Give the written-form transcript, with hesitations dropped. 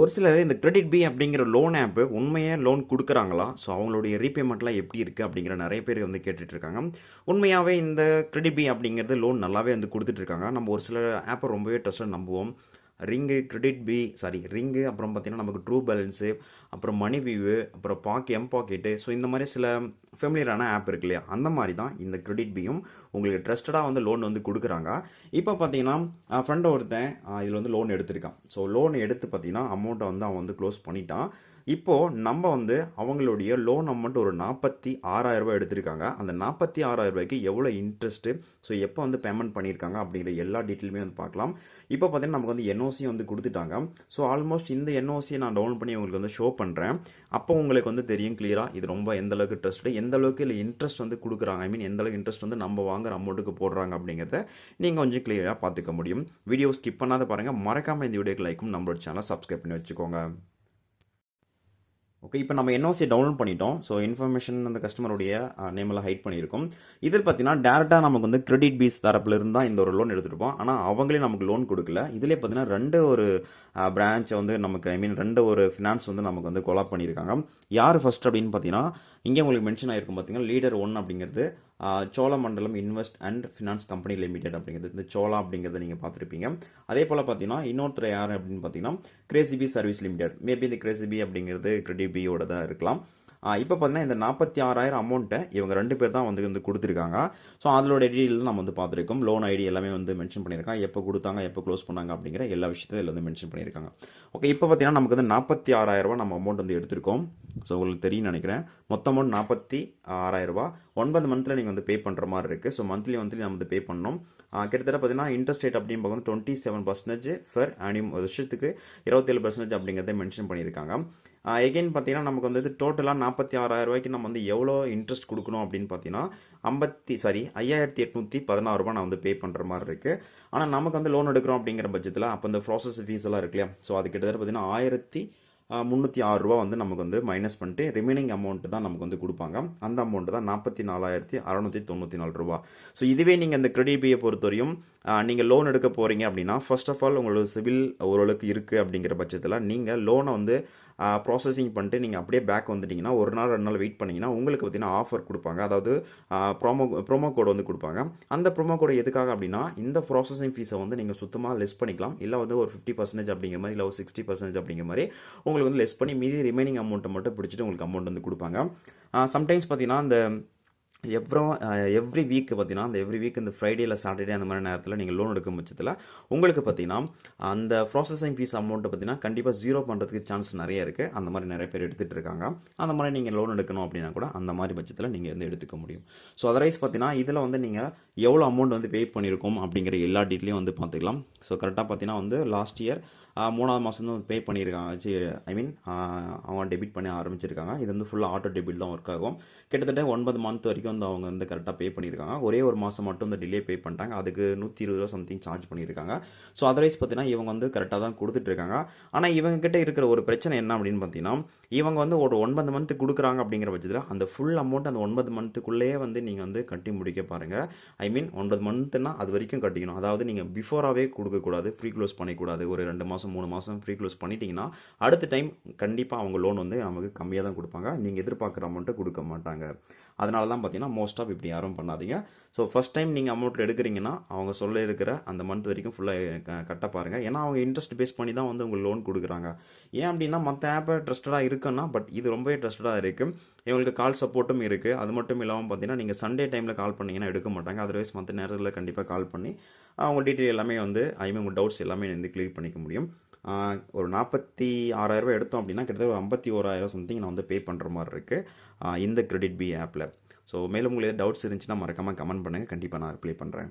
ஒரு சிலர் இந்த கிரெடிட் பி அப்படிங்கிற லோன் ஆப்பு உண்மையாக லோன் கொடுக்குறாங்களா? ஸோ அவங்களுடைய ரீபேமெண்ட்லாம் எப்படி இருக்குது அப்படிங்கிற நிறைய பேர் வந்து கேட்டுட்டு இருக்காங்க. உண்மையாகவே இந்த கிரெடிட் பி அப்படிங்கிறது லோன் நல்லாவே வந்து கொடுத்துட்டு இருக்காங்க. நம்ம ஒரு சில ஆப்பை ரொம்பவே ட்ரஸ்ட்டாக நம்புவோம். ரிங்கு அப்புறம் பார்த்தீங்கன்னா நமக்கு ட்ரூ பேலன்ஸு, அப்புறம் மணி வியூ, அப்புறம் எம் பாக்கெட்டு. ஸோ இந்த மாதிரி சில ஃபெமிலியரான ஆப் இருக்கு இல்லையா? அந்த மாதிரி தான் இந்த கிரெடிட் பியும் உங்களுக்கு ட்ரஸ்டடாக வந்து லோன் வந்து கொடுக்குறாங்க. இப்போ பார்த்தீங்கன்னா ஃப்ரெண்ட் ஒருத்தன் இதில் வந்து லோன் எடுத்திருக்கான். ஸோ லோன் எடுத்து பார்த்தீங்கன்னா அமௌண்ட்டை வந்து அவன் வந்து க்ளோஸ் பண்ணிட்டான். இப்போது நம்ம வந்து அவங்களுடைய லோன் அமௌண்ட் ஒரு 46,000 எடுத்திருக்காங்க. அந்த 46,000 எவ்வளோ இன்ட்ரெஸ்ட்டு, ஸோ எப்போ வந்து பேமெண்ட் பண்ணியிருக்காங்க அப்படிங்கிற எல்லா டீட்டெயிலுமே வந்து பார்க்கலாம். இப்போ பார்த்தீங்கன்னா நமக்கு வந்து என்ஓசி வந்து கொடுத்துட்டாங்க. ஸோ ஆல்மோஸ்ட் இந்த என்ஓசியை நான் டவுன்லோட் பண்ணி உங்களுக்கு வந்து ஷோ பண்ணுறேன். அப்போ உங்களுக்கு வந்து தெரியும் கிளியராக இது ரொம்ப எந்த அளவுக்கு ட்ரஸ்ட்டு, எந்த அளவுக்கு இல்லை இன்ட்ரெஸ்ட் வந்து கொடுக்குறாங்க, ஐ மீன் எந்த அளவுக்கு இன்ட்ரெஸ்ட் வந்து நம்ம வாங்குற அமௌண்ட்டுக்கு போடுறாங்க அப்படிங்கிறத நீங்கள் கொஞ்சம் கிளியராக பார்த்துக்க முடியும். வீடியோ ஸ்கிப் பண்ணாத பாருங்கள். மறக்காமல் இந்த வீடியோக்கு லைக்கும் நம்மளோட சேனலை சப்ஸ்கிரைப் பண்ணி வச்சுக்கோங்க. ஓகே, இப்போ நம்ம என்ஓசி டவுன்லோட் பண்ணிட்டோம். ஸோ இன்ஃபர்மேஷன் அந்த கஸ்டமருடைய நேமெல்லாம் ஹைட் பண்ணியிருக்கோம். இதில் பார்த்தீங்கன்னா டேரெக்டாக நமக்கு வந்து கிரெடிட் பீஸ் தரப்பில் இருந்தால் இந்த ஒரு லோன் எடுத்துருப்போம். ஆனால் அவங்களே நமக்கு லோன் கொடுக்கல. இதிலே பார்த்தீங்கன்னா ரெண்டு ஒரு பிரான்ச்சை வந்து நமக்கு ஐ மீன் ரெண்டு ஒரு ஃபினான்ஸ் வந்து நமக்கு வந்து கொலாப் பண்ணியிருக்காங்க. யார் ஃபஸ்ட் அப்படின்னு பார்த்தீங்கன்னா இங்கே உங்களுக்கு மென்ஷன் ஆகிருக்கும் பார்த்தீங்கன்னா லீடர் 1 அப்படிங்கிறது Cholamandalam invest and finance company limited அப்படிங்கிறது, இந்த சோலா அப்படிங்கிறத நீங்கள் பார்த்துருப்பீங்க. அதே போல் பார்த்தீங்கன்னா இன்னொருத்தர் யார் அப்படின்னு பார்த்தீங்கன்னா கிரேசிபி சர்வீஸ் லிமிடெட். மேபி இந்த கிரேசிபி அப்படிங்கிறது கிரெடிட் பியோட தான் இருக்கலாம். இப்போ பார்த்தீங்கன்னா இந்த 46,000 அமௌண்ட்டை இவங்க 2 பேர் தான் வந்து கொடுத்துருக்காங்க. ஸோ அதோட டீட்டெயில் நம்ம வந்து பார்த்துருக்கோம். லோன் ஐடி எல்லாமே வந்து மென்ஷன் பண்ணியிருக்காங்க. எப்போ கொடுத்தாங்க, எப்போ க்ளோஸ் பண்ணாங்க அப்படிங்கிற எல்லா விஷயத்தையும் இதில் வந்து மென்ஷன் பண்ணியிருக்காங்க. ஓகே, இப்போ பார்த்தீங்கன்னா நமக்கு வந்து 46,000 நம்ம அமௌண்ட் வந்து எடுத்திருக்கோம். ஸோ உங்களுக்கு தெரியும் நினைக்கிறேன். மொத்த அமௌண்ட் 46,000. 9 மந்த்தில் நீங்கள் வந்து பே பண்ணுற மாதிரி இருக்குது. ஸோ மந்த்லி நம்ம வந்து பே பண்ணணும். கிட்டத்தட்ட பார்த்தீங்கன்னா இன்ட்ரெஸ்ட் ரேட் அப்படின்னு பார்க்கணும் 27% ஃபர் ஆனியம், வருஷத்துக்கு 27% அப்படிங்கிறத மென்ஷன் பண்ணியிருக்காங்க. எகெயின் பார்த்தீங்கன்னா நமக்கு வந்து டோட்டலாக 46,000 நம்ம வந்து எவ்வளோ இன்ட்ரெஸ்ட் கொடுக்கணும் அப்படின்னு பார்த்தீங்கன்னா 5,816 நான் வந்து பே பண்ணுற மாதிரி இருக்குது. ஆனால் நமக்கு வந்து லோன் எடுக்கிறோம் அப்படிங்கிற பட்சத்தில் அப்போ இந்த ப்ராசஸ் ஃபீஸ் எல்லாம் இருக்கு இல்லையா? ஸோ அது கிட்டத்தட்ட பார்த்தீங்கன்னா 1,306 வந்து நமக்கு வந்து மைனஸ் பண்ணிட்டு ரிமைனிங் அமௌண்ட் தான் நமக்கு வந்து கொடுப்பாங்க. அந்த அமௌண்ட் தான் 44,694. ஸோ இதுவே நீங்கள் இந்த கிரெடிட் பியை பொறுத்தவரையும் நீங்கள் லோன் எடுக்க போகிறீங்க அப்படின்னா ஃபர்ஸ்ட் ஆஃப் ஆல் உங்களுக்கு சிவில் ஓரளவுக்கு இருக்குது அப்படிங்கிற பட்சத்தில் நீங்கள் லோனை வந்து ப்ராசஸிங் பண்ணிட்டு நீங்கள் அப்படியே பேக் வந்துட்டிங்கன்னா 1 நாள் 2 நாள் வெயிட் பண்ணிங்கன்னா உங்களுக்கு பார்த்தீங்கன்னா ஆஃபர் கொடுப்பாங்க. அதாவது ப்ரோமோ கோடு வந்து கொடுப்பாங்க. அந்த ப்ரோமோ கோடு எதுக்காக அப்படின்னா இந்த ப்ராசஸிங் ஃபீஸை வந்து நீங்கள் சுத்தமாக லெஸ் பண்ணிக்கலாம். இல்லை வந்து ஒரு 50% அப்படிங்கிற மாதிரி, இல்லை ஒரு 60% அப்படிங்கிற மாதிரி உங்களுக்கு வந்து லெஸ் பண்ணி மீதி ரிமைனிங் அமௌண்ட்டை மட்டும் பிடிச்சிட்டு உங்களுக்கு அமௌண்ட் வந்து கொடுப்பாங்க. சம்டைம்ஸ் பார்த்தீங்கன்னா இந்த எவ்ரி வீக் பார்த்தீங்கன்னா அந்த எவ்ரி வீக் இந்த ஃப்ரைடே இல்லை சாட்டர்டே அந்த மாதிரி நேரத்தில் நீங்கள் லோன் எடுக்கும் பட்சத்தில் உங்களுக்கு பார்த்தீங்கன்னா அந்த ப்ராசஸிங் ஃபீஸ் அமௌண்ட்டை பார்த்தீங்கன்னா கண்டிப்பாக 0 பண்ணுறதுக்கு சான்ஸ் நிறைய இருக்குது. அந்த மாதிரி நிறைய பேர் எடுத்துகிட்டு இருக்காங்க. அந்த மாதிரி நீங்கள் லோன் எடுக்கணும் அப்படின்னா கூட அந்த மாதிரி பட்சத்தில் நீங்கள் வந்து எடுத்துக்க முடியும். ஸோ அதர்வைஸ் பார்த்தீங்கன்னா இதில் வந்து நீங்கள் எவ்வளோ அமௌண்ட் வந்து பே பண்ணியிருக்கோம் அப்படிங்கிற எல்லா டீட்டெயிலையும் வந்து பார்த்துக்கலாம். ஸோ கரெக்டாக பார்த்தீங்கன்னா வந்து லாஸ்ட் இயர் 3ஆவது மாதம் தான் பே பண்ணியிருக்காங்க. ஐ மீன் அவங்க டெபிட் பண்ணி ஆரம்பிச்சிருக்காங்க. இது வந்து ஃபுல்லாக ஆட்டோ டெபிட் தான் ஒர்க் ஆகும். கிட்டத்தட்ட 9 மந்த் வரைக்கும் வந்து அவங்க வந்து கரெக்டாக பே பண்ணியிருக்காங்க. ஒரே ஒரு மாதம் மட்டும் இந்த டிலே பே பண்ணிட்டாங்க. அதுக்கு 120 சம்திங் சார்ஜ் பண்ணியிருக்காங்க. ஸோ அதர்வைஸ் பார்த்தீங்கன்னா இவங்க வந்து கரெக்டாக தான் கொடுத்துட்ருக்காங்க. ஆனால் இவங்க கிட்ட இருக்கிற ஒரு பிரச்சனை என்ன அப்படின்னு பார்த்தீங்கன்னா இவங்க வந்து ஒரு 9 மந்த்து கொடுக்குறாங்க அப்படிங்கிற பட்சத்தில் அந்த ஃபுல் அமௌண்ட் அந்த 9 மந்த்துக்குள்ளேயே வந்து நீங்கள் வந்து கட்டி முடிக்க பாருங்கள். ஐ மீன் 9 மந்த்துன்னா அது வரைக்கும் கட்டிக்கணும். அதாவது நீங்கள் பிஃபோராகவே கொடுக்கக்கூடாது, ப்ரீ க்ளோஸ் பண்ணிக்கூடாது. ஒரு 2 மாதம் 3 மாதம் ப்ரீ க்ளோஸ் பண்ணிட்டீங்கன்னா அடுத்த டைம் கண்டிப்பாக அவங்க லோன் வந்து நமக்கு கம்மியாக தான் கொடுப்பாங்க. நீங்கள் எதிர்பார்க்குற அமௌண்ட்டை கொடுக்க மாட்டாங்க. அதனால தான் பார்த்தீங்கன்னா மோஸ்ட் ஆஃப் இப்படி யாரும் பண்ணாதீங்க. ஸோ ஃபஸ்ட் டைம் நீங்கள் அமௌண்ட் எடுக்கிறீங்கன்னா அவங்க சொல்ல இருக்கிற அந்த மந்த் வரைக்கும் ஃபுல்லாக கட்ட பாருங்கள். ஏன்னா அவங்க இன்ட்ரெஸ்ட் பேஸ் பண்ணி தான் வந்து உங்களுக்கு லோன் கொடுக்குறாங்க. ஏன் அப்படின்னா மற்ற ஆப்பை ட்ரஸ்டடாக இருக்குன்னா பட் இது ரொம்பவே ட்ரஸ்டடாக இருக்குது. இவங்களுக்கு கால் சப்போர்ட்டும் இருக்குது. அது மட்டும் இல்லாமல் பார்த்தீங்கன்னா நீங்கள் சண்டே டைமில் கால் பண்ணிங்கன்னா எடுக்க மாட்டாங்க. அதர்வைஸ் மற்ற நேரத்தில் கண்டிப்பாக கால் பண்ணி அவங்க டீட்டெயில் எல்லாமே வந்து உங்கள் டவுட்ஸ் எல்லாமே வந்து கிளியர் பண்ணிக்க முடியும். ஒரு 46,000 எடுத்தோம் அப்படின்னா கிட்டத்தட்ட ஒரு 51,000 சம்திங் நான் வந்து பே பண்ணுற மாதிரி இருக்குது இந்த கிரெடிட் பி ஆப்பில். ஸோ மேலும் உங்களுக்கு டவுட்ஸ் இருந்துச்சுன்னா மறக்காமல் கமெண்ட் பண்ணுங்கள். கண்டிப்பாக நான் ரிப்ளை பண்ணுறேன்.